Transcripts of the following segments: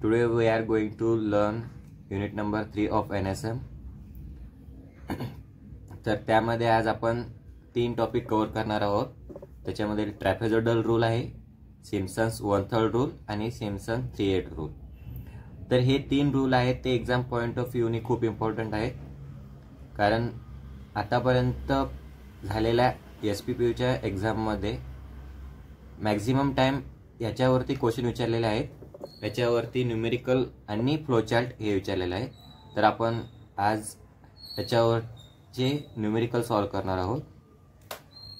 Today we are going to learn unit number 3 of NSM. तर त्यामध्ये आज आपण 3 टॉपिक कव्हर करणार आहोत. त्याच्यामध्ये ट्रॅपेझॉइडल रूल आहे, सिम्पसन्स 1/3 रूल आणि सिम्पसन 3/8 रूल. तर हे 3 रूल आहेत ते एक्झाम पॉइंट ऑफ व्ह्यूने खूप इम्पॉर्टंट आहेत, कारण आतापर्यंत झालेल्या SPPUच्या एक्झाममध्ये मॅक्झिमम टाइम याच्यावरती क्वेश्चन विचारलेले आहेत. याच्यावरती न्यूमेरिकल आणि फ्लोचार्ट हे विचारलेलं आहे. तर आपण आज याच्यावरचे न्यूमेरिकल सॉल्व करणार आहोत.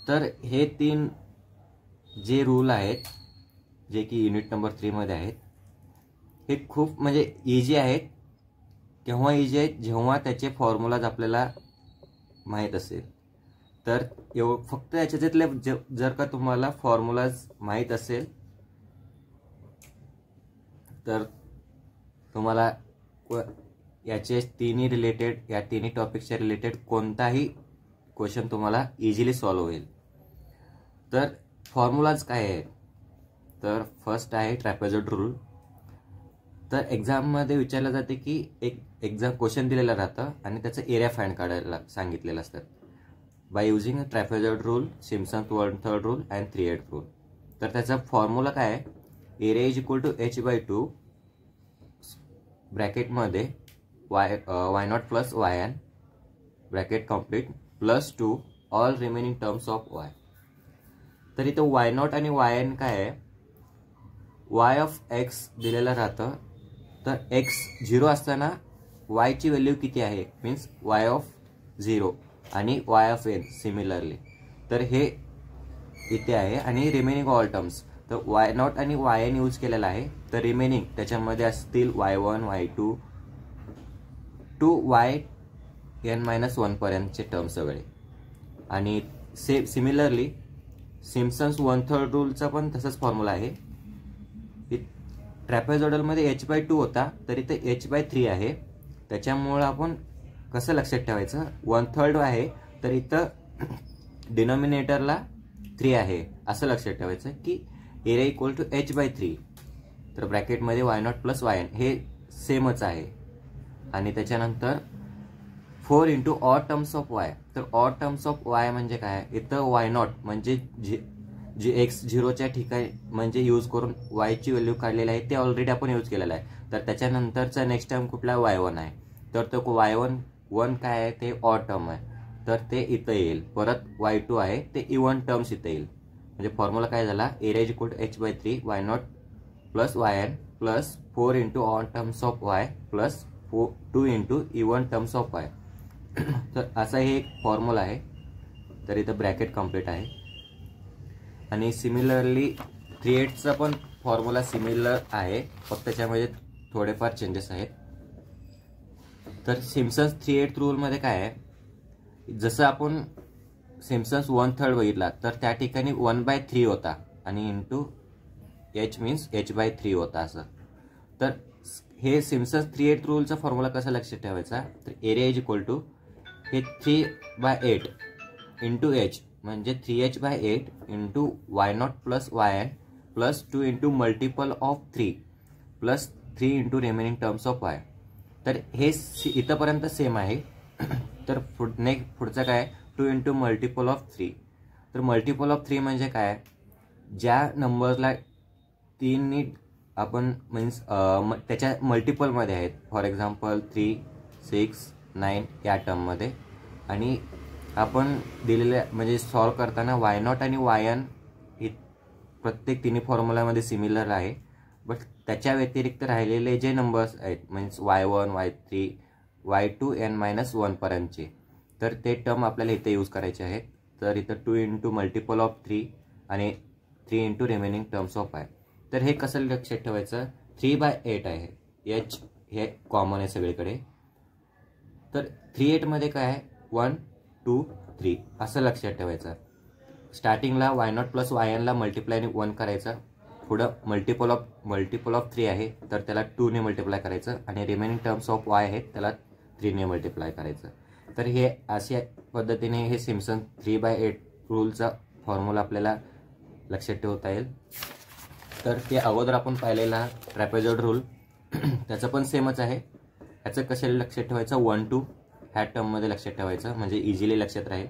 तर हे 3 जे रूल आहेत जे की युनिट नंबर 3 मध्ये आहेत, हे खूप म्हणजे इझी आहेत. केव्हा इझी आहेत? जेव्हा त्याचे फॉर्म्युलाज आपल्याला माहीत असेल. तर फक्त याच्यातले जर का तुम्हाला फॉर्म्युलाज माहीत असेल तर तुम्हाला याचे या तिन्ही टॉपिकच्या रिलेटेड कोणताही क्वेश्चन तुम्हाला इझिली सॉल्व होईल. तर फॉर्म्युलाज काय आहेत? तर फर्स्ट आहे ट्रॅपेझॉइडल रूल. तर एक्झाममध्ये विचारलं जाते की एक एक्झाम क्वेश्चन दिलेलं राहतं आणि त्याचं एरिया फाइंड काढायला सांगितलेलं असतं by using trapezoidal rule, Simpson 1/3 rule and 3/8 rule. तर त्याचा फॉर्म्युला काय आहे? Area is equal to h/2 ब्रॅकेटमध्ये y0 plus yn bracket complete plus 2 all remaining terms of y. तर इथं y0 आणि yn काय आहे? y ऑफ x दिलेलं राहतं. तर x 0 असताना y ची व्हॅल्यू किती आहे? मीन्स y ऑफ 0 आणि y ऑफ n सिमिलरली. तर हे इथे आहे. आणि रिमेनिंग ऑल टर्म्स, तर y0 आणि yn यूज केलेला आहे. तर रिमेनिंग त्याच्यामध्ये असतील y1 y2 टू yn-1 पर्यंतचे टर्म्स सगळे. आणि सिमिलरली सिम्पसन्स 1/3 रूलचा पण तसाच फॉर्म्युला आहे. ट्रॅपेझॉइडल मध्ये h/2 होता, तर इथे h/3 आहे. त्याच्यामुळे आपण कसं लक्षात ठेवायचं? 1/3 आहे तर इथं डिनॉमिनेटरला 3 आहे असं लक्षात ठेवायचं की एरिया इक्वल टू h/3. तर ब्रॅकेटमध्ये y0 प्लस yn हे सेमच आहे. आणि त्याच्यानंतर 4 into odd terms of y. तर ऑड टर्म्स ऑफ y म्हणजे काय? इथं y0 म्हणजे जे x 0च्या ठिकाणी म्हणजे यूज करून y ची व्हॅल्यू काढलेली आहे ते ऑलरेडी आपण यूज केलेलं आहे. तर त्याच्यानंतरचा नेक्स्ट टर्म कुठला? y1 आहे. तर तो y1 काय आहे? ते ऑड टर्म आहे, तर ते इथं येईल. परत y2 आहे ते इव्हन टर्म्स इथं येईल. म्हणजे फॉर्म्युला काय झाला? Area is equal to h/3 y0 plus yn plus 4 into odd terms of y plus 2 into even terms of y. तर असा हे एक फॉर्म्युला आहे. तर इथं ब्रॅकेट कम्प्लीट आहे. आणि सिमिलरली 3/8चा पण फॉर्म्युला सिमिलर आहे, फक्त त्याच्यामध्ये थोडेफार चेंजेस आहेत. तर सिम्पसन्स 3/8 रूलमध्ये काय आहे? जसं आपण सिम्पसन्स 1/3 बघितला तर त्या ठिकाणी 1/3 होता आणि इंटू h मीन्स h/3 होता असं. तर हे सिम्पसन्स 3/8 रूलचा फॉर्म्युला कसा लक्षात ठेवायचा? तर एरिया इज इक्वल टू हे 3/8 इंटू h म्हणजे 3h/8 into y0 plus yn plus 2 into multiple of 3 plus 3 into remaining terms of y. तर हे इथंपर्यंत सेम आहे. तर पुढचं काय? 2 इंटू मल्टिपल ऑफ 3. तर मल्टिपल ऑफ 3 म्हणजे काय? ज्या नंबरला 3 आपण मीन्स त्याच्या मल्टिपलमध्ये आहेत. फॉर एक्झाम्पल 3, 6, 9 या टर्ममध्ये. आणि आपण दिलेल्या म्हणजे सॉल्व करताना y0 आणि yn हे प्रत्येक तिन्ही फॉर्म्युलामध्ये सिमिलर आहे. बट त्याच्या व्यतिरिक्त राहिलेले जे नंबर्स आहेत means y1, y3, y2 n-1 पर्यंतचे, तर ते टर्म आपल्याला इथे यूज करायचे आहेत. तर इथं 2 इंटू मल्टिपल ऑफ 3 आणि 3 into remaining terms of y. तर हे कसं लक्षात ठेवायचं? 3/8 आहे, h हे कॉमन आहे सगळीकडे. तर 3/8 मध्ये काय आहे? 1, 2, 3 असं लक्षात ठेवायचं. स्टार्टिंगला y0 प्लस yn ला मल्टिप्लायने 1 करायचं. पुढं मल्टिपल ऑफ 3 आहे तर त्याला 2 ने मल्टिप्लाय करायचं आणि रिमेनिंग टर्म्स ऑफ y आहेत त्याला 3 ने मल्टिप्लाय करायचं. तर हे अशा पद्धतीने हे सिम्पसन 3/8 रूलचा फॉर्म्युला आपल्याला लक्षात ठेवता येईल. तर ते अगोदर आपण पाहिलेला ट्रॅपेझॉइडल रूल त्याचं पण सेमच आहे. याचं कशाला लक्षात ठेवायचं, 1 2 ह्या टर्ममध्ये लक्षात ठेवायचं म्हणजे इझिली लक्षात राहील.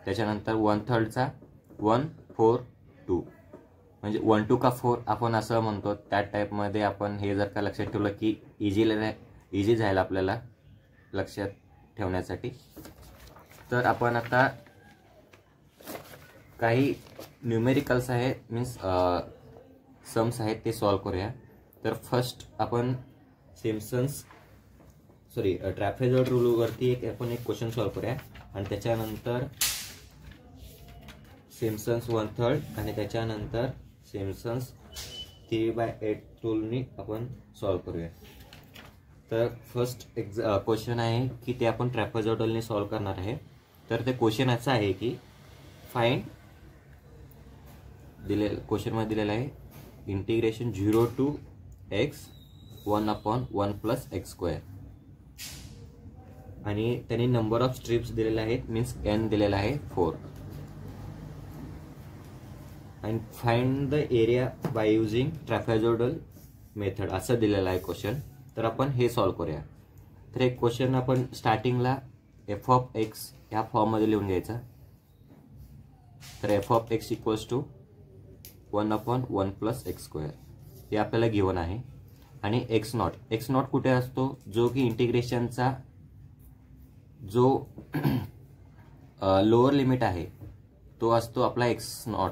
त्याच्यानंतर 1/3चा 1 4 2 म्हणजे 1 2 का 4 आपण असं म्हणतो, त्या टाईपमध्ये आपण हे जर का लक्षात ठेवलं की इझी जाईल आपल्याला लक्षात ठेवण्यासाठी. तर आपण आता काही न्यूमेरिकल्स आहे मीन्स सम्स आहेत ते सॉल्व करूया. तर फर्स्ट आपण ट्रॅपेझॉइड रूलवरती आपण एक क्वेश्चन सॉल्व करूया आणि त्याच्यानंतर सिम्पसन्स 1/3 आणि त्याच्यानंतर सिम्पसन्स 3/8 रूलनी आपण सॉल्व करूया. तर फर्स्ट क्वेश्चन आहे की ते आपण ट्रॅपेझॉइडलने सॉल्व करणार आहे. तर ते क्वेश्चन असं आहे की फाइंड क्वेश्चनमध्ये दिलेलं आहे integration 0 to x 1/1 plus x² आणि त्यांनी नंबर ऑफ स्ट्रिप्स दिलेले आहेत मीन्स n दिलेला आहे 4 आणि find the area by using trapezoidal method असं दिलेलं आहे क्वेश्चन. तर आपण हे सॉल्व करूया. तर एक क्वेश्चन आपण स्टार्टिंगला f ऑफ x या फॉर्ममध्ये लिहून घ्यायचा. तर f of x equals to 1/1 plus x² हे आपल्याला गिवन आहे. आणि x नॉट कुठे असतो, जो की इंटिग्रेशनचा जो लोअर लिमिट आहे तो असतो आपला x0.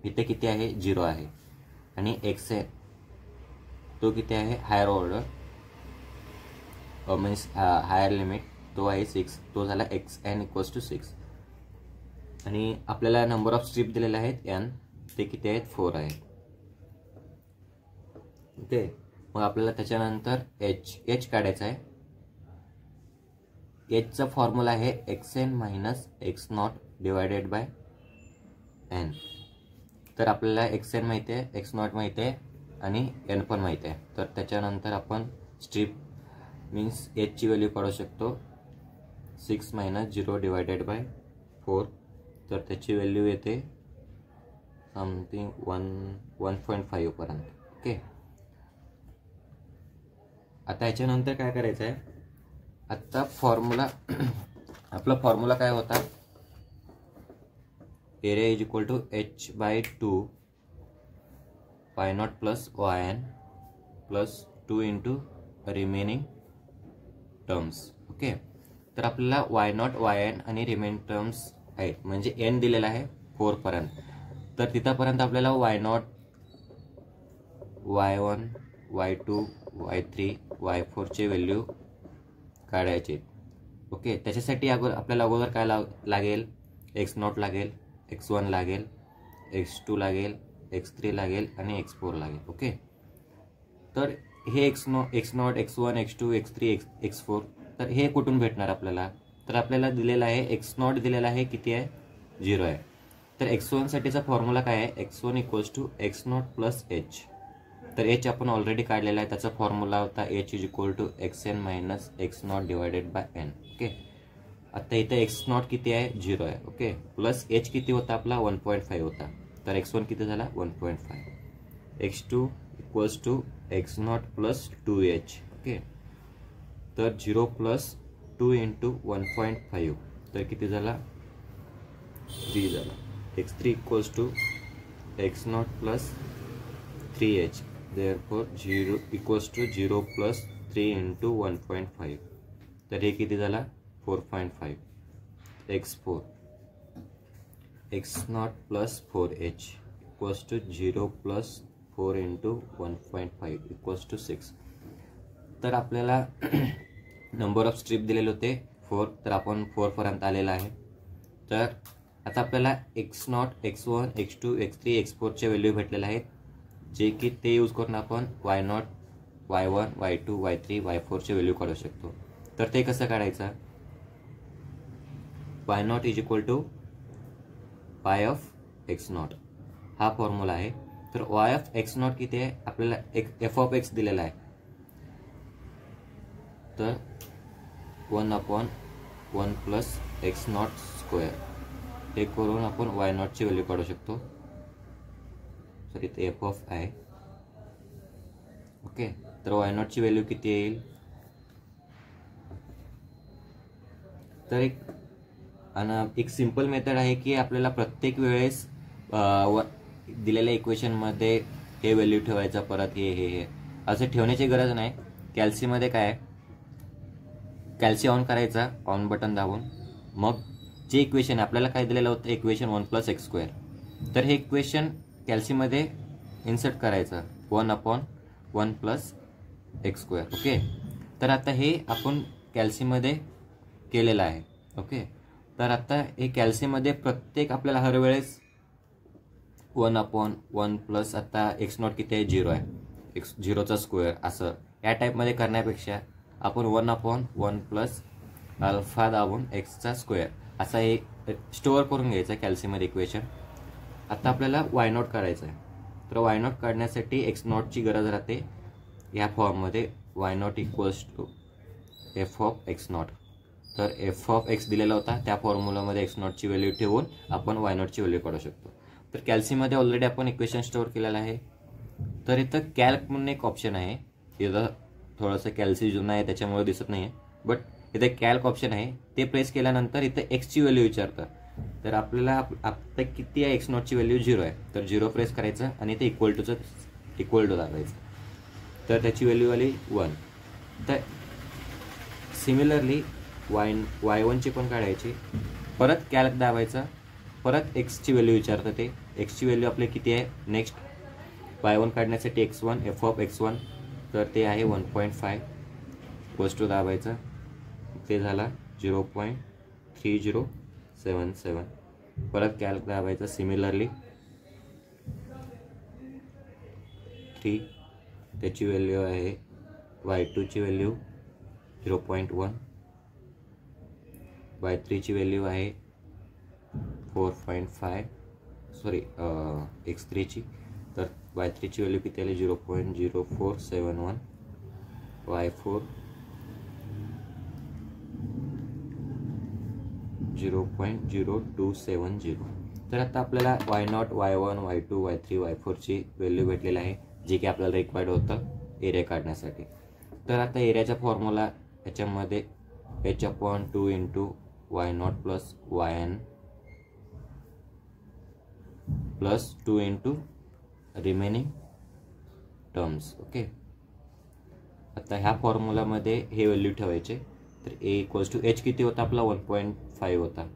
इथे किती आहे, 0 आहे. आणि x आहे तो किती आहे, higher order means higher limit तो आहे 6, तो झाला xn इक्वल्स टू 6. आणि आपल्याला नंबर ऑफ स्ट्रिप दिलेले आहेत n, ते किती आहेत, 4 आहेत. ओके, मग आपल्याला त्याच्यानंतर h काढायचा आहे. h चा फॉर्म्युला आहे xn minus x0 divided by n. तर आपल्याला xn माहिती आहे, x0 माहिती आहे आणि n पण माहिती आहे. तर त्याच्यानंतर आपण स्ट्रिप मीन्स h ची व्हॅल्यू काढू शकतो 6 मायनस 0 डिवायडेड बाय 4. तर त्याची व्हॅल्यू येते समथिंग 1.5 पर्यंत. ओके, आता याच्यानंतर काय करायचं आहे, आता फॉर्म्युला आपला फॉर्म्युला काय होता, area is equal to h/2 y0 plus yn plus 2 into remaining terms. Okay, तर आपल्याला y0 yn आणि रिमेनिंग टर्म्स आहेत म्हणजे n दिलेला आहे 4 पर्यंत. तर तिथपर्यंत आपल्याला y0 y1 y2 y3 y4 चे व्हॅल्यू काढायचे. ओके, त्याच्यासाठी आपल्याला अगोदर काय लागेल, x0 लागेल, x1 लागेल, x2 लागेल, x3 लागेल आणि x4 लागेल. ओके, तर हे x0 x1 x2 x3 x4 तर हे कुठून भेटणार आपल्याला, तर आपल्याला दिलेला आहे x0 दिलेला आहे किती आहे, 0 आहे. तर x1 साठीचा फॉर्म्युला काय आहे, x1 equals to x0 plus h. तर h आपण ऑलरेडी काढलेला आहे, त्याचा फॉर्म्युला होता h is equal to xn minus x0 divided by n. Okay, आता इथे x0 किती आहे, 0 आहे. ओके, प्लस h किती होता आपला, 1.5 होता. तर x1 किती झाला, 1.5. x2 equals to x0 plus 2h. Okay, तर 0 प्लस 2 इंटू 1.5 तर किती झाला, 3 झाला. x3 equals to x0 plus 3h therefore 0 equals to 0 plus 3 into 1.5 तर हे किती झाला, 4.5. x4 x0 plus 4h equals to 0 plus 4 into 1.5 equals to 6. तर आपल्याला नंबर ऑफ स्ट्रिप दिलेले होते 4, तर आपण 4 पर्यंत आलेला आहे. तर आता आपल्याला x0 x1 x2 x3 x4 चे व्हॅल्यू भेटलेले आहेत, जे की ते यूज करून आपण y0 y1 y2 y3 y4 चे व्हॅल्यू काढू शकतो. तर ते कसं काढायचं, y0 is equal to y of x0 हा फॉर्म्युला आहे. तर y ऑफ x0 किती आहे, आपल्याला f ऑफ x दिलेला आहे. तर 1/1 प्लस x0 स्क्वेअर हे करून आपण y0 ची व्हॅल्यू काढू शकतो. सॉरी, ते f ऑफ आहे. ओके, तर वाय नॉटची व्हॅल्यू किती येईल, तर एक सिंपल मेथड आहे की आपल्याला प्रत्येक वेळेस दिलेल्या इक्वेशनमध्ये हे व्हॅल्यू ठेवायचं, परत हे असं ठेवण्याची गरज नाही. कॅल्सीमध्ये काय आहे, कॅल्सी ऑन करायचा, ऑन बटन दाबून, मग जे इक्वेशन आपल्याला काय दिलेलं होतं इक्वेशन 1 + x², तर हे इक्वेशन कॅल्सीमध्ये इन्सर्ट करायचं 1/1 + x². ओके, तर आता हे आपण कॅल्सीमध्ये केलेलं आहे. ओके, तर आता हे कॅल्सीमध्ये प्रत्येक आपल्याला हर वेळेस 1/1 प्लस आता x0 किती आहे 0 आहे, x 0चा स्क्वेअर असं या टाईपमध्ये करण्यापेक्षा आपण 1/1 प्लस अल्फा दाबून एक्सचा स्क्वेअर असा हे स्टोअर करून घ्यायचं कॅल्सीमध्ये इक्वेशन. आता आपल्याला y0 काढायचं आहे, तर y0 काढण्यासाठी x0ची गरज राहते या फॉर्ममध्ये, y0 = f(x0). तर f(x) दिलेला होता, त्या फॉर्म्युलामध्ये x0ची व्हॅल्यू ठेवून आपण y0ची व्हॅल्यू काढू शकतो. तर कॅल्सीमध्ये ऑलरेडी आपण इक्वेशन स्टोअर केलेलं आहे. तर इथं कॅल्क म्हणून एक ऑप्शन आहे, इथं थोडंसं कॅल्सी जुना आहे त्याच्यामुळे दिसत नाही आहे, बट इथे कॅल्क ऑप्शन आहे, ते प्रेस केल्यानंतर इथं एक्सची व्हॅल्यू विचारतं. तर आपल्याला आता किती आहे x0ची व्हॅल्यू 0 आहे, तर 0 प्रेस करायचं आणि ते इक्वल टू दाबायचं, तर त्याची व्हॅल्यू आली 1. तर सिमिलरली y1ची पण काढायची, परत कॅल्क दाबायचा, परत एक्सची व्हॅल्यू विचारतं, ते एक्सची व्हॅल्यू आपली किती आहे. नेक्स्ट y1 काढण्यासाठी x1 f(x1), तर ते आहे 1.5 = दाबायचं, ते झाला 0.3077. परत कॅल्क दाबायचं, सिमिलरली 3, त्याची व्हॅल्यू आहे y2ची व्हॅल्यू 0.1, y3ची व्हॅल्यू आहे 4.5, सॉरी x3ची, तर y3ची व्हॅल्यू किती आली 0.0471, y4 0.0270. तर आता आपल्याला y0, y1, y2, y3, y4ची value भेटलेली आहे, जे की आपल्याला रिक्वायर्ड होतं एरिया काढण्यासाठी. तर आता एरियाचा फॉर्म्युला याच्यामध्ये h/2 × y0 + yn plus 2 × remaining terms. Okay, आता ह्या फॉर्म्युलामध्ये हे व्हॅल्यू ठेवायचे. तर a = h किती होता आपला 1.5 होता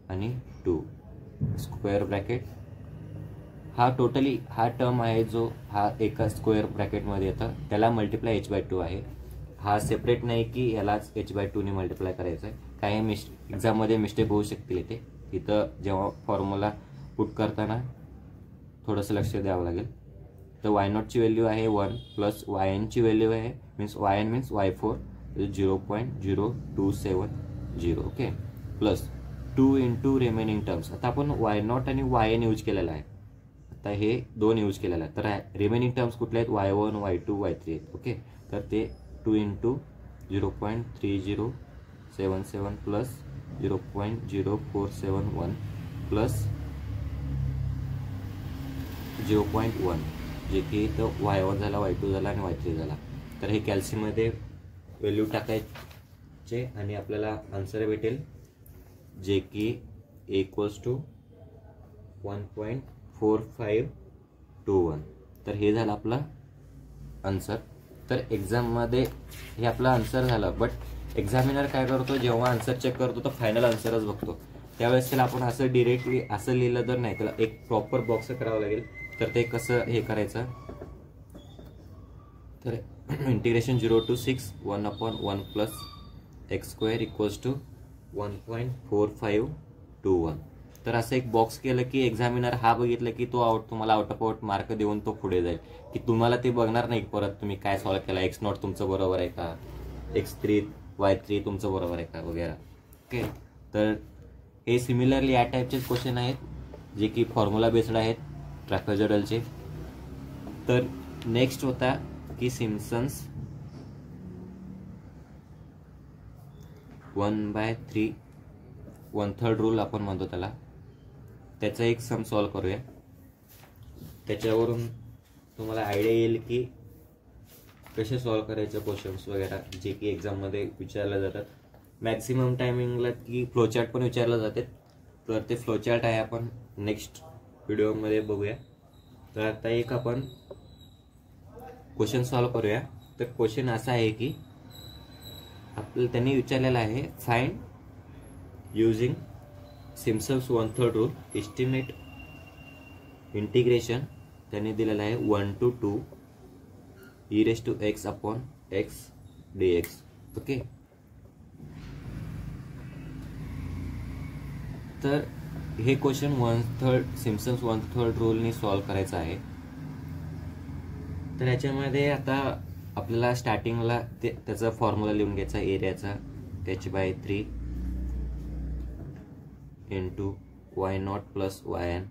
आणि 2 स्क्वेअर ब्रॅकेट, हा टोटली हा टर्म आहे जो हा एका स्क्वेअर ब्रॅकेटमध्ये येतं, त्याला मल्टिप्लाय h/2 आहे. हा सेपरेट नाही की यालाच h/2ने मल्टिप्लाय करायचं आहे. काही एक्झाममध्ये मिस्टेक होऊ शकतील इथं जेव्हा फॉर्म्युला पुट करताना थोडंसं लक्ष द्यावं लागेल. तर y0ची व्हॅल्यू आहे 1 प्लस yn ची व्हॅल्यू आहे yn means y4 0.0270. Okay, plus 2 × remaining terms. आता आपण y0 आणि yn यूज केलेला आहे, आता हे 2 यूज केलेला आहे, तर रिमेनिंग टर्म्स कुठले आहेत y1, y2, y3 आहेत. ओके, तर ते 2 × 0.3077 प्लस 0.0471 प्लस 0.1, जे की इथं y1 झाला, y2 झाला आणि y3 झाला. तर हे कॅल्सीमध्ये व्हॅल्यू टाकायचे आणि आपल्याला आन्सर भेटेल, जे की = 1.4521. तर हे झालं आपलं आन्सर. तर एक्झाममध्ये हे आपलं आन्सर झालं, बट एक्झामिनर काय करतो, जेव्हा आन्सर चेक करतो तर फायनल आन्सरच बघतो. त्यावेळेस त्याला आपण असं डिरेक्टली असं लिहिलं तर नाही, त्याला एक प्रॉपर बॉक्स करावं लागेल. तर ते कसं हे करायचं, तर इंटिग्रेशन 0 to 6 1/1 + x² = 1.4521. तर असं एक बॉक्स केलं की एक्झामिनर हा बघितलं की तो तुम्हाला आउट ऑफ आउट मार्क देऊन तो पुढे जाईल, की तुम्हाला ते बघणार नाही परत तुम्ही काय सॉल्व्ह केला, x0 तुमचं बरोबर आहे का, x3 y3 तुमचं बरोबर आहे का वगैरे. ओके, तर हे सिमिलरली या टाईपचे क्वेश्चन आहेत जे की फॉर्म्युला बेस्ड आहेत ट्रॅपेझॉइडलचे. तर नेक्स्ट होता की सिम्पसन्स 1/3 1/3 रूल आपण म्हणतो त्याला, त्याचा एक सम सॉल्व्ह करूया. त्याच्यावरून तुम्हाला आयडिया येईल की कसे सॉल्व करायचे क्वेश्चन्स वगैरे जे की एक्झाममध्ये विचारले जातात. मॅक्सिमम टायमिंगला की फ्लोचार्ट पण विचारले जाते. तर ते फ्लोचार्ट आहे आपण नेक्स्ट व्हिडिओमध्ये बघूया. तर आता एक आपण क्वेश्चन सॉल्व करूया. तर क्वेश्चन असा आहे की आपल्याला त्यांनी विचारलेला आहे, find using Simpson's 1/3 rule estimate integration. त्यांनी दिलेला आहे 1 to 2 e⁻x dx. ओके, तर हे क्वेश्चन 1/3 सिम्पसन्स 1/3 रूलनी सॉल्व करायचं आहे. तर याच्यामध्ये आता आपल्याला स्टार्टिंगला त्याचा फॉर्म्युला लिहून घ्यायचा एरियाचा, h/3 into y0 plus yn.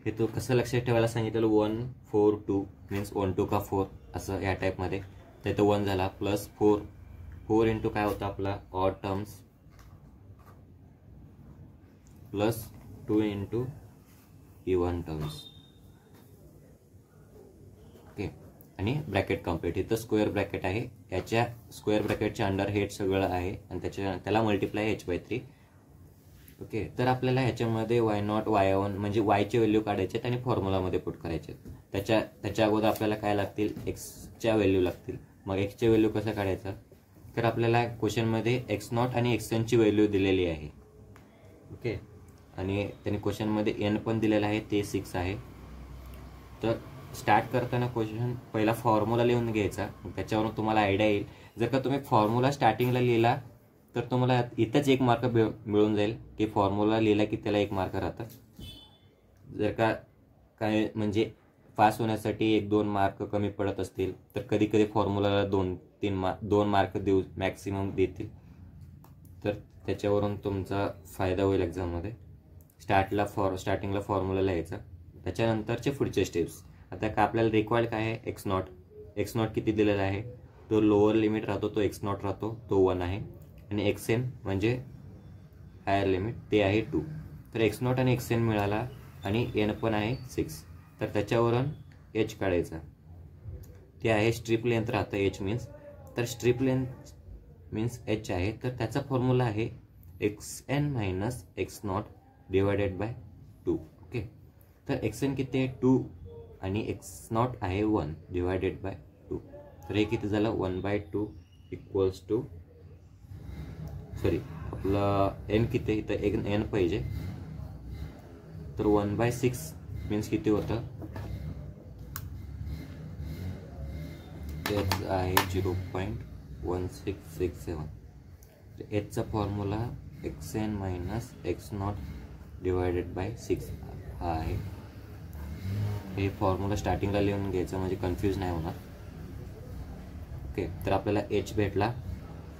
हे तो कसं लक्षात ठेवायला सांगितलेलं 1 4 2 मीन्स 1 2 का 4 असं या टाईपमध्ये. तर तो 1 झाला प्लस 4 इंटू काय होता आपला odd terms plus 2 into even terms. Okay, आणि ब्रॅकेट कम्प्लीट. इथं स्क्वेअर ब्रॅकेट आहे, याच्या स्क्वेअर ब्रॅकेटच्या अंडर हेड सगळं आहे आणि त्याला मल्टिप्लाय h/3. ओके, तर आपल्याला ह्याच्यामध्ये y0 y1 म्हणजे yचे व्हॅल्यू काढायचे आणि फॉर्म्युलामध्ये पुट करायचे. त्याच्या अगोदर आपल्याला काय लागतील, एक्सच्या व्हॅल्यू लागतील. मग एक्सचे व्हॅल्यू कसं काढायचं, तर आपल्याला क्वेश्चनमध्ये x0 आणि xn ची व्हॅल्यू दिलेली आहे. ओके, आणि त्यांनी क्वेश्चनमध्ये n पण दिलेला आहे, ते 6 आहे. तर स्टार्ट करताना क्वेश्चन पहिला फॉर्म्युला लिहून घ्यायचा, त्याच्यावरून तुम्हाला आयडिया येईल. जर का तुम्ही फॉर्म्युला स्टार्टिंगला लिहिला तर तुम्हाला इथंच 1 मार्क मिळून जाईल की फॉर्म्युला लिहिला की त्याला 1 मार्क राहतं. जर का काय म्हणजे पास होण्यासाठी 1-2 मार्क कमी पडत असतील तर कधी कधी फॉर्म्युलाला 2 मार्क देऊ मॅक्सिमम देतील. तर त्याच्यावरून तुमचा फायदा होईल एक्झाममध्ये. स्टार्टिंगला फॉर्म्युला लिहायचा, त्याच्यानंतरचे पुढचे स्टेप्स. आता का आपल्याला रिक्वायर्ड काय आहे, x0 किती दिलेला आहे, तो लोअर लिमिट राहतो, तो x0 राहतो, तो 1 आहे. आणि xn म्हणजे हायर लिमिट, ते आहे 2. तर x0 आणि xn मिळाला आणि n पण आहे 6. तर त्याच्यावरून h काढायचा, ते आहे स्ट्रिप लेंथ राहतं h मीन्स. तर स्ट्रिप लेंथ मीन्स h आहे, तर त्याचा फॉर्म्युला आहे xn minus x0 divided bye 2. Okay, तर xn किती आहे 2 आणि x0 आहे 1 डिवायडेड बाय 2. तर हे किती झालं 1/2 इक्वल्स टू आपलं n किती आहे, इथं n पाहिजे. तर 1/6 मीन्स किती होतं, h आहे 0.1667. hचा formula xn minus x0 divided by 6 हा आहे. हे फॉर्म्युला स्टार्टिंगला लिहून घ्यायचं म्हणजे कन्फ्यूज नाही होणार. ओके, तर आपल्याला h भेटला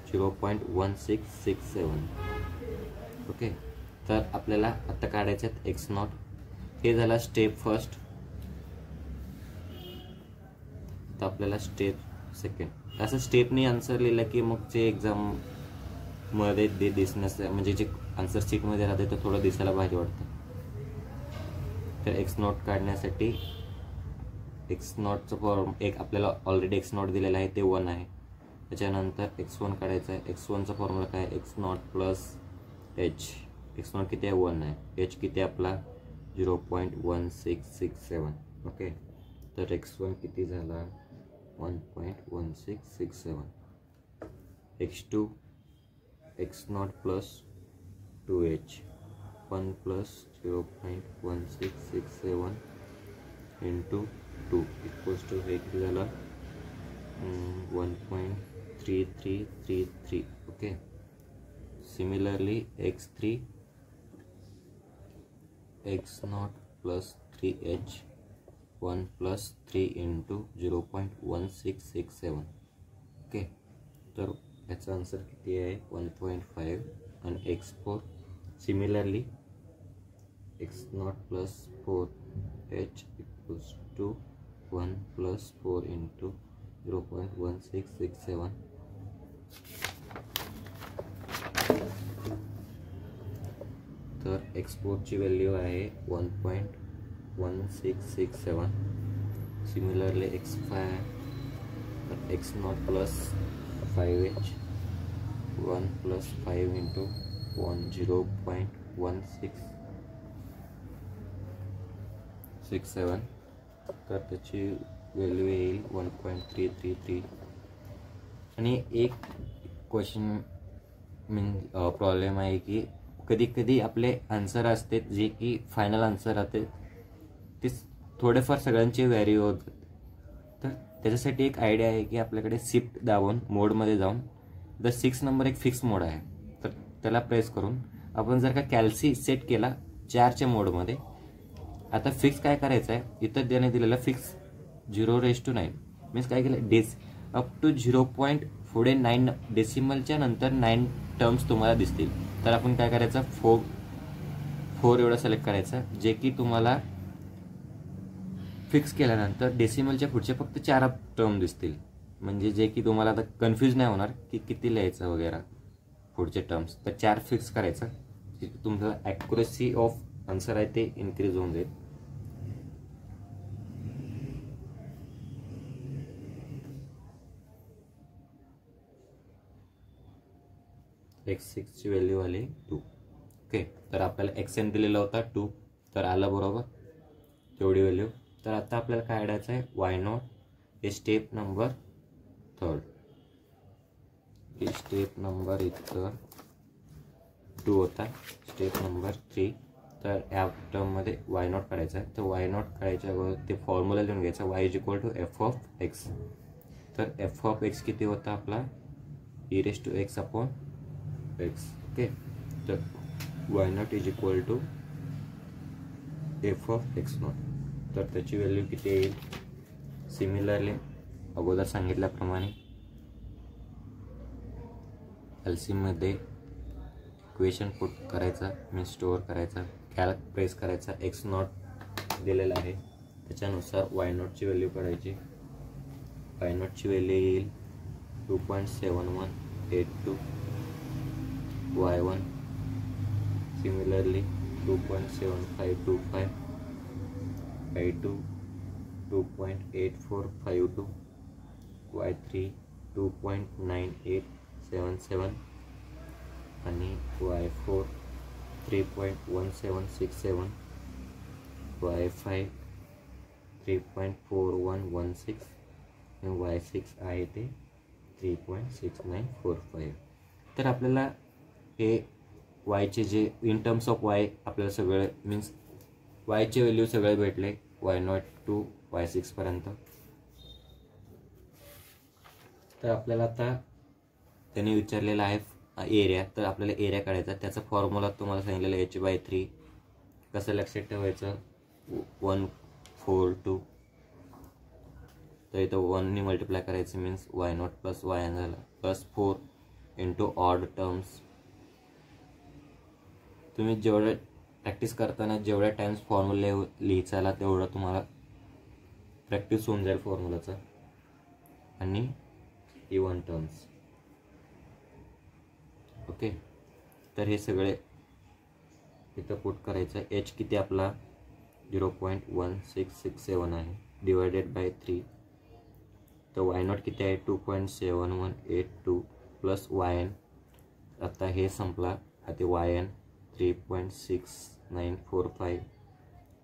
0.1667. ओके, तर आपल्याला आता काढायचं आहे x0. हे झाला स्टेप फर्स्ट. तर आपल्याला स्टेप सेकंड. असं स्टेपनी आन्सर लिहिलं की मग ते एक्झाममध्ये दिसण्यास म्हणजे जे आन्सर शीटमध्ये राहते तर थोडं दिसायला भारी वाटतं. तर x0 काढण्यासाठी x0चं फॉर्म एक आपल्याला ऑलरेडी x0 दिलेला आहे, ते 1 आहे. त्याच्यानंतर x1 काढायचं आहे. x1चा फॉर्म्युला काय आहे, x0 प्लस h. x0 किती आहे 1 आहे, h किती आहे आपला 0.1667. ओके, तर x1 किती झाला 1.1667. x2 x0 plus 2h 1 plus 0.1667 into 2 equals to हे किती झाला 1.3333. Okay, similarly x3 x0 plus 3h 1 plus 3 into 0.1667. Okay, तर याचा आन्सर किती आहे 1.5. आणि x4 similarly x0 plus 4h equals to 1 plus 4 into 0.1667. तर x4ची व्हॅल्यू आहे 1.1667. सिमिलरली x5 तर X naught plus 5h 1 plus 5 into 0.1667, तर त्याची व्हॅल्यू येईल 1.333. आणि एक क्वेश्चन प्रॉब्लेम आहे की कधी कधी आपले आन्सर असते जे की फायनल आन्सर राहते ते थोडेफार सगळ्यांचे व्हॅरी होत. तर त्याच्यासाठी एक आयडिया आहे की आपल्याकडे शिफ्ट दाबून मोडमध्ये जाऊन 6 नंबर एक फिक्स मोड आहे, तर त्याला प्रेस करून आपण जर का कॅल्सी सेट केला 4च्या मोडमध्ये. आता फिक्स काय करायचं आहे, इथं देण्यात दिलेलं फिक्स 0:9 मीन्स काय केलं, अप टू 0.49 डेसिमलच्या नंतर 9 टर्म्स तुम्हाला दिसतील. तर आपण काय करायचं, 4 एवढं सिलेक्ट करायचं, जे की तुम्हाला फिक्स केल्यानंतर डेसिमलच्या पुढचे फक्त 4 टर्म दिसतील, म्हणजे जे की तुम्हाला आता कन्फ्यूज नाही होणार की किती लिहायचं वगैरे पुढचे टर्म्स. तर 4 फिक्स करायचं, तुमचं ॲक्युरसी ऑफ आन्सर आहे ते इन्क्रीज होऊन जाईल. x6 ची व्हॅल्यू आली 2. ओके, तर आपल्याला xn दिलेला होता 2, तर आला बरोबर तेवढी व्हॅल्यू. तर आता आपल्याला काय काढायचं आहे, y0 हे स्टेप नंबर 3. हे स्टेप नंबर इथं 2 होता, स्टेप नंबर 3. तर या टर्ममध्ये y0 काढायचा आहे. तर y0 काढायच्या अगोदर ते फॉर्म्युला लिहून घ्यायचा, y = f(x). तर f(x) किती होता आपला, e⁻x अपॉन x. ओके, तर y0 = f(x0). तर त्याची व्हॅल्यू किती येईल, सिमिलरली अगोदर सांगितल्याप्रमाणे एलसीएममध्ये इक्वेशन पुट करायचा, मी स्टोअर करायचा, कॅल्क प्रेस करायचा, x0 दिलेला आहे त्याच्यानुसार y0 ची व्हॅल्यू काढायची. y0 ची व्हॅल्यू येईल 2.7182, y1 सिमिलरली 2.7525, y2 2.8452, y3 2.9877 आणि y4 3.1767, y5 3.4116 आणि y6 आहे ते 3.6945. तर आपल्याला हे वायचे जे इन टर्म्स ऑफ वाय आपल्याला सगळे मीन्स वायचे व्हॅल्यू सगळे भेटले y0 टू y6 पर्यंत. तर आपल्याला आता त्याने विचारलेला आहे एरिया, तर आपल्याला एरिया काढायचा. त्याचा फॉर्म्युला तुम्हाला सांगितलेला h/3. कसं लक्षात ठेवायचं, 142. तर इथं 1 मल्टिप्लाय करायचं मीन्स y0 प्लस yn झालं, प्लस 4 इंटू ऑड टर्म्स. तुम्ही जेवढं प्रॅक्टिस करताना जेवढ्या टाइम्स फॉर्म्युला लिहायचा तेवढं तुम्हाला प्रॅक्टिस होऊन जाईल फॉर्म्युलाचं. आणि इवन टर्म्स. ओके, तर हे सगळे इथं पुट करायचं. एच किती आपला 0.1667 आहे डिवायडेड बाय 3. तर y0 किती आहे 2.7182 प्लस yn. आता हे संपला, आता yn 3.6945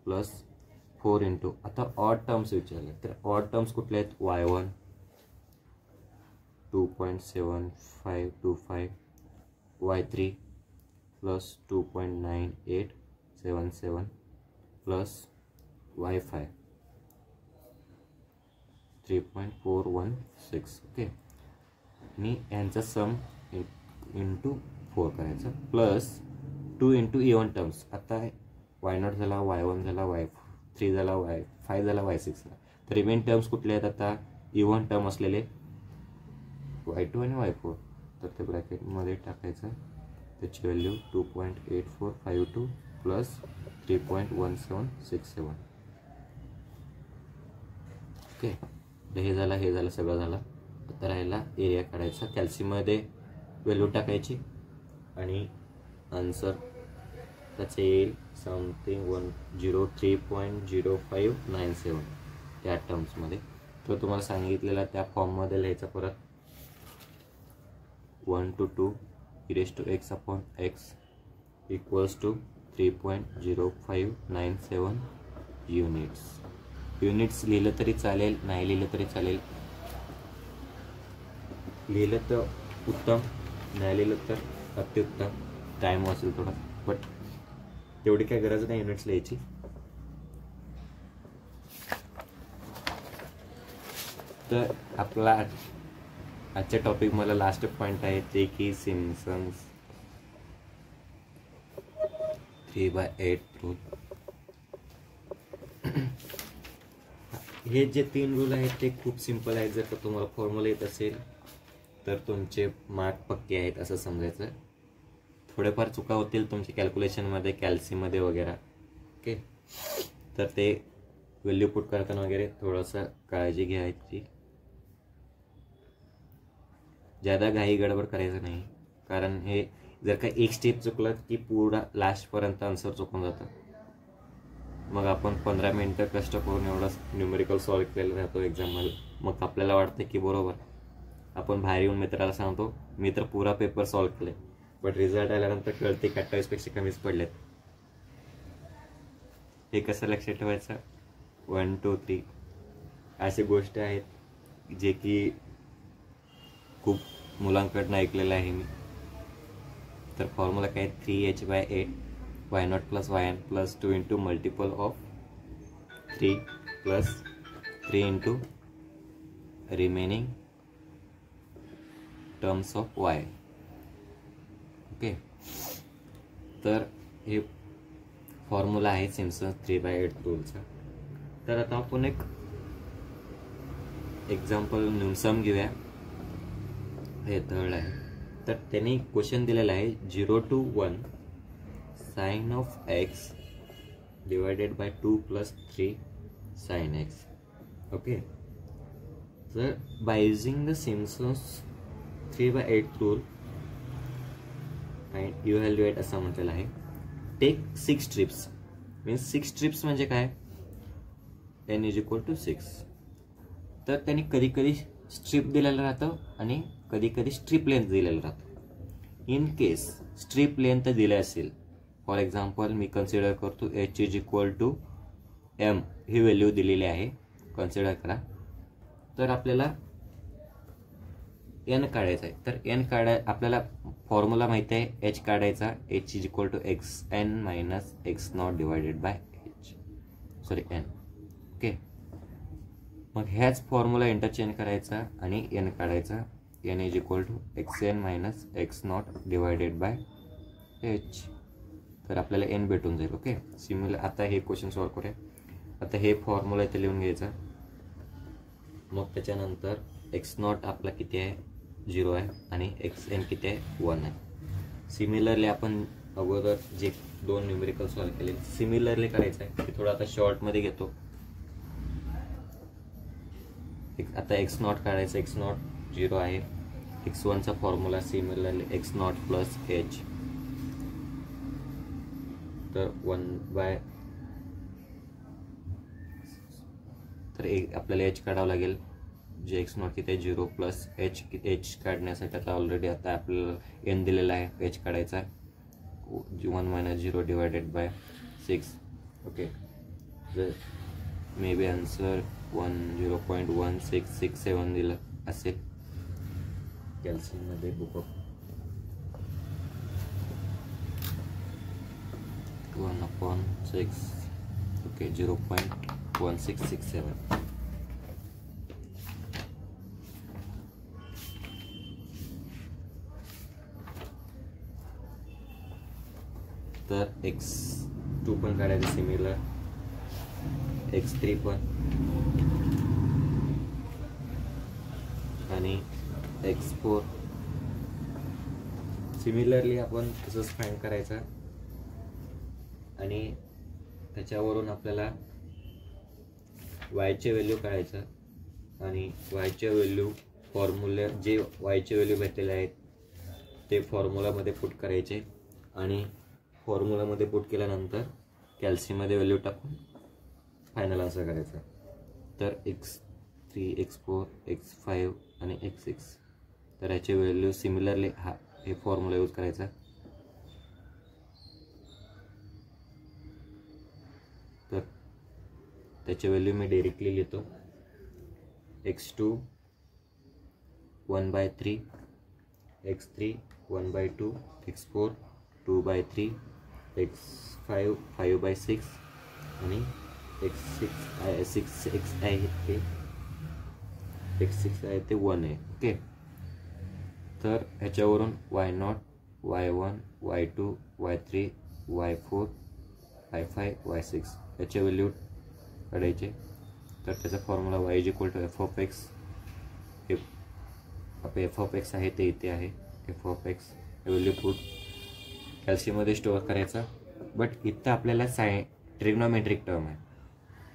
प्लस 4 इंटू, आता ऑड टर्म्स विचारले तर ऑड टर्म्स कुठले आहेत, y1 2.7525, y3 plus 2.9877 plus y5 3.416. Okay, आणि यांचा सम इंटू 4 करायचा, प्लस 2 इंटू इवन टर्म्स. आता y0 झाला, y1 झाला, y3 झाला, y5 झाला, y6 झाला. तर रिमेन टर्म्स कुठले आहेत आता, इवन टर्म असलेले y2 आणि y4. तर ते ब्रॅकेटमध्ये टाकायचं, त्याची व्हॅल्यू 2.8452 प्लस 3.1767. ओके, हे झालं सगळं झालं. आता राहिला एरिया काढायचा. कॅल्सीमध्ये व्हॅल्यू टाकायची आणि आन्सर त्याचे येईल समथिंग 103.0597 या टर्म्समध्ये. तो तुम्हाला सांगितलेला त्या फॉर्ममध्ये लिहायचा परत. 1 to 2 e⁻x equals to 3.0597 units लिहिलं तरी चालेल, नाही लिहिलं तरी चालेल. लिहिलं तर उत्तम, नाही लिहिलं तर अत्युत्तम. टाईम वाचेल थोडा, बट तेवढी काही गरज नाही युनिट्स लिहायची. तर आपला आजच्या टॉपिक मला लास्ट पॉईंट आहे ते की सिम्पसन्स 3/8 रूल. हे जे 3 रूल आहेत ते खूप सिंपल आहेत. जर का तुम्हाला फॉर्म्युला येत असेल तर तुमचे मार्क पक्के आहेत असं समजायचं. थोडेफार चुका होतील तुमच्या कॅल्क्युलेशनमध्ये, कॅल्सीमध्ये वगैरे. ओके, तर ते व्हॅल्यू पुट करताना वगैरे थोडंसं काळजी घ्यायची. ज़्यादा घाई गडबड करायचं नाही, कारण हे जर का एक स्टेप चुकलं की पूर्ण लास्टपर्यंत आन्सर चुकून जातं. मग आपण 15 मिनटं कष्ट करून एवढं न्यूमेरिकल सॉल्व केलं राहतो एक्झाममध्ये. मग आपल्याला वाटतं की बरोबर, आपण बाहेर येऊन मित्राला सांगतो मी तर पुरा पेपर सॉल्व केले, बट रिझल्ट आल्यानंतर कळते की 28पेक्षा कमीच पडलेत. हे कसं लक्षात ठेवायचं? 1 2 3 अशी गोष्ट आहेत जे की खूप मुलांकडनं ऐकलेलं आहे मी. तर फॉर्म्युला काय? 3h/8 y0 + yn + 2 × multiple of 3 + 3 × remaining terms of y. Okay, तर हे फॉर्म्युला आहे सिम्पसन्स 3/8 रूलचा. तर आता आपण एक एक्झाम्पल न्यूनसम घेऊया. हे थर्ड आहे. तर त्यांनी क्वेश्चन दिलेला आहे 0 to 1 sin of x divided by 2 + 3 sin x. Okay, तर by using the Simpsons 3/8 rule and evaluate असं म्हटलेलं आहे. Take 6 trips. मीन्स 6 ट्रिप्स म्हणजे काय? n = 6. तर त्यांनी कधी कधी स्ट्रिप दिलेलं राहतं आणि कधी कधी स्ट्रिप लेंथ दिलेलं राहतं. इन केस स्ट्रिप लेंथ दिले असेल, फॉर एक्झाम्पल मी कन्सिडर करतो h = m ही व्हॅल्यू दिलेली आहे, कन्सिडर करा. तर आपल्याला n काढायचं आहे. तर n आपल्याला फॉर्म्युला माहिती आहे, h काढायचा, h = xn - x0 / n. Okay, मग ह्याच फॉर्म्युला इंटरचेंज करायचा आणि n काढायचा, n = xn - x0 / h. तर आपल्याला n भेटून जाईल. Okay, similar. आता हे क्वेश्चन सॉल्व करूया. आता हे फॉर्म्युला इथे लिहून घ्यायचा. मग त्याच्यानंतर x0 आपला किती आहे? 0 आहे आणि xn किती आहे? 1 आहे. सिमिलरली आपण अगोदर जे 2 न्यूमेरिकल सॉल्व केले सिमिलरली करायचं आहे. ते थोडं आता शॉर्टमध्ये घेतो. आता x0 काढायचं. x0 0 आहे. x1चा फॉर्म्युला सिमिलरली x0 + h. तर 1/, तर आपल्याला h काढावं लागेल. जे x0 किती आहे? 0 + h काढण्यासाठी आता ऑलरेडी आता आपल्याला n दिलेला आहे, h काढायचा 1 - 0 / 6. ओके, जर मे बी आन्सर 0.1667 दिलं असेल कॅल्सीमध्ये. Book of 1/6. ओके, 0.1667. तर x2 पण काढायचं सिमिलर, x3 पण आणि x4 सिमिलरली आपण तसंच फाइंड करायचं आणि त्याच्यावरून आपल्याला y चे व्हॅल्यू काढायचं आणि y चे व्हॅल्यू फॉर्म्युला जे y चे व्हॅल्यू भेटलेले आहेत ते फॉर्म्युलामध्ये पुट करायचे आणि फॉर्म्युलामध्ये पुट केल्यानंतर कॅल्सीमध्ये व्हॅल्यू टाकून फायनल आन्सर करायचा. तर x3 x4 x5 आणि x6. तर याचे व्हॅल्यू सिमिलरली हे फॉर्म्युला यूज करायचा. तर त्याचे व्हॅल्यू मी डायरेक्टली लिहितो. x2 1/3, x3 1/2, x4 2/3, x5 5/6 आणि x6 आहे ते 1 आहे. ओके. तर ह्याच्यावरून y0, y1, y2, y3, y4, y5, y6 याचे व्हॅल्यू काढायचे. तर त्याचा formula y = f of x. F of X आहे ते इथे आहे. F of X value put कॅल्सीमध्ये स्टोअर करायचा. बट इथं आपल्याला ट्रिग्नोमेट्रिक टर्म आहे.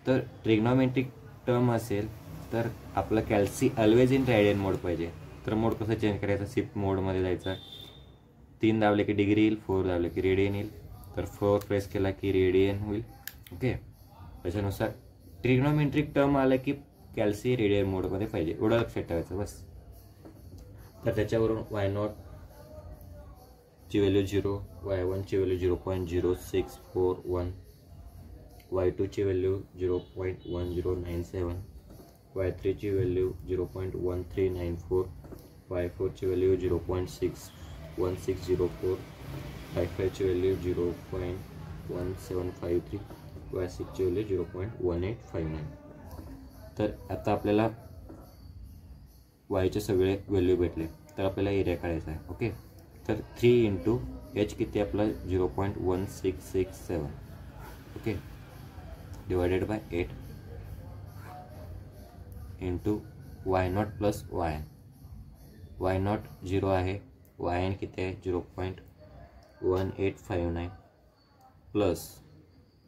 तर ट्रिग्नोमेट्रिक टर्म असेल तर आपलं कॅल्सी ऑलवेज इन रेडियन मोड पाहिजे. तर मोड कसं चेंज करायचं? शिफ्ट मोडमध्ये जायचं. 3 दाबले की डिग्री येईल, 4 दाबले की रेडियन येईल. तर 4 प्रेस केला की रेडियन होईल. ओके. त्याच्यानुसार ट्रिग्नोमेट्रिक टर्म आलं की कॅल्सी रेडियन मोडमध्ये पाहिजे, एवढं लक्षात ठेवायचं बस. तर त्याच्यावरून y0 ची व्हॅल्यू 0, y1 ची व्हॅल्यू 0.0641, y2 ची व्हॅल्यू 0.1097, y3 ची व्हॅल्यू 0.1394, y4 ची व्हॅल्यू 0.1604, y5 ची व्हॅल्यू 0.1753, y6 ची व्हॅल्यू 0.1859. तर आता आपल्याला वायचे सगळे व्हॅल्यू भेटले. तर आपल्याला एरिया काढायचा आहे. ओके. तर 3 × h किती आपलं 0.1667. Okay. Divided by 8 into y0 plus yn. y0 0 आहे, yn किती आहे 0.1859 plus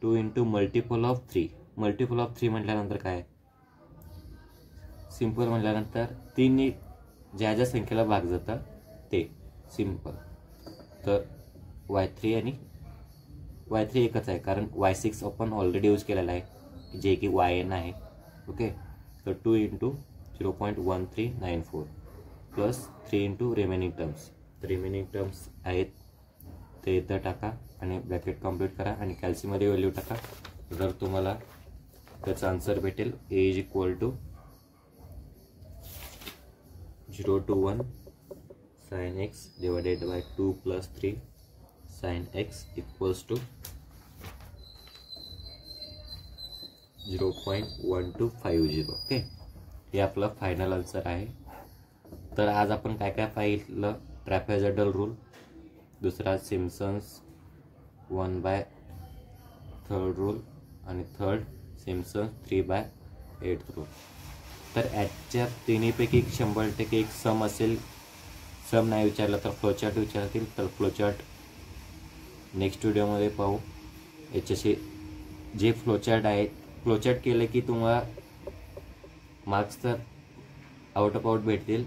2 into multiple of 3. Multiple of 3 म्हटल्यानंतर काय? सिंपल म्हटल्यानंतर 3 ज्या ज्या संख्येला भाग जातं ते सिंपल. तर y3 आणि y3 एकच आहे कारण y6 आपण ऑलरेडी यूज केलेला आहे जे की yn आहे. ओके. तर 2 into 0.1394 plus 3 into remaining terms. Remaining terms आहेत ते इथं टाका आणि ब्रॅकेट कम्प्लीट करा आणि कॅल्सीमध्ये व्हॅल्यू टाका. जर तुम्हाला त्याचा आन्सर भेटेल a = 0 to 1 sin x divided by 2 plus 3 sin x equals to 0.1250. Okay. हे आपलं फायनल आन्सर आहे. तर आज आपण काय काय पाहिलं? ट्रॅपेझॉइडल रूल, दुसरा सिम्पसन्स 1/3 रूल आणि थर्ड सिम्पसन्स 3/8 रूल. तर याच्या तिन्हीपैकी 100% एक सम असेल. सम नाही विचारलं तर फ्लोचार्ट विचारतील. तर फ्लोचार्ट नेक्स्ट व्हिडिओमध्ये पाहू. याच्याशी जे फ्लोचार्ट आहे, फ्लोचार्ट केलं की तुम्हाला मार्क्स तर आउट ऑफ आउट भेटतील.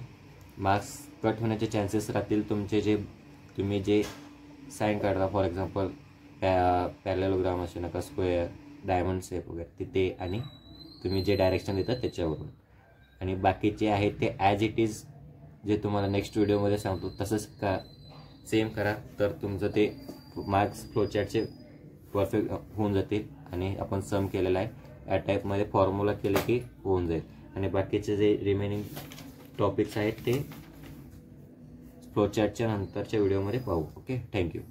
मार्क्स कट होण्याचे चान्सेस राहतील तुमचे. तुम्ही जे साईन काढता, फॉर एक्झाम्पल पॅरलेलोग्राम असे नका, स्क्वेअर, डायमंड शेप वगैरे तिथे, आणि तुम्ही जे डायरेक्शन देतात त्याच्यावरून. आणि बाकीचे आहेत ते ॲज इट इज जे तुम्हाला नेक्स्ट व्हिडिओमध्ये सांगतो तसंच सेम करा. तर तुमचं ते मार्क्स फ्लोचार्टचे परफेक्ट होऊन जातील. आणि आपण सम केलेला आहे या टाईपमध्ये फॉर्म्युला केलं की होऊन जाईल. आणि बाकीचे जे रिमेनिंग टॉपिक्स आहेत ते फ्लोचार्टच्या नंतरच्या व्हिडिओमध्ये पाहू. ओके. थँक्यू.